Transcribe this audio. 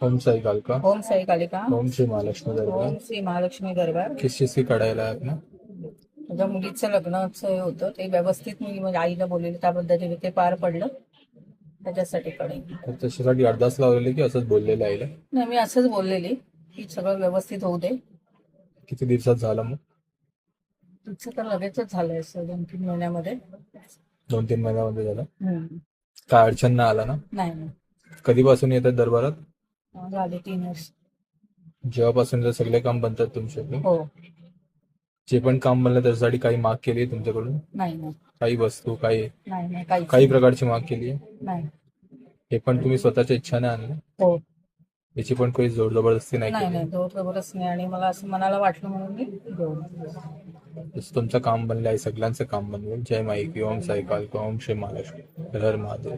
ओम साई कालका। ओम साई कालिका। ओम श्री महालक्ष्मी दरबार। ओम श्री महालक्ष्मी दरबार। किस चीज की कढ़ाई लाया आपने? माझ्या मुलीचं लग्नाचं हे होतं ते व्यवस्थित मी माझ्या आईला बोललेलं त्या पद्धतीने ते पार पडलं त्याच्यासाठी कडे. तर त्याच्यासाठी अरदास लावलेली की असंच बोललेलं आईला? नाही, मी असंच बोललेली की सगळं व्यवस्थित होऊ दे. किती दिवसात झालं मग? तिचं तर लगेचच झालंय असं 2-3 महिन्यामध्ये. 2-3 महिन्यामध्ये झालं? हम्म. काय अडचण नाही आला ना? नाही नाही. कधीपासून येतात दरबारात? झाले 3 वर्ष. जेव्हापासून सगळे काम बनतात तुमच्याकडे? हो. जे पण काम बनलं त्याच्यासाठी काही माग केली आहे तुमच्याकडून? नाही नाही. काही वस्तू, काही नाही नाही काहीच काही नाही. प्रकारची माग केली आहे? नाही. हे पण तुम्ही स्वतःच्या इच्छाने आणलं? हो. याची पण काही जोर जबरदस्ती नाही नाही केली? नाही जोर जबरदस्त नाही आणि मला असं मनाला वाटलं म्हणून मी घेऊन आले. जसं तुमचं काम बनलं आहे, सगळ्यांचं काम बनलं. जय माई की ओम साई कालका, ओम श्री महालक्ष्मी, हर हर महादेव.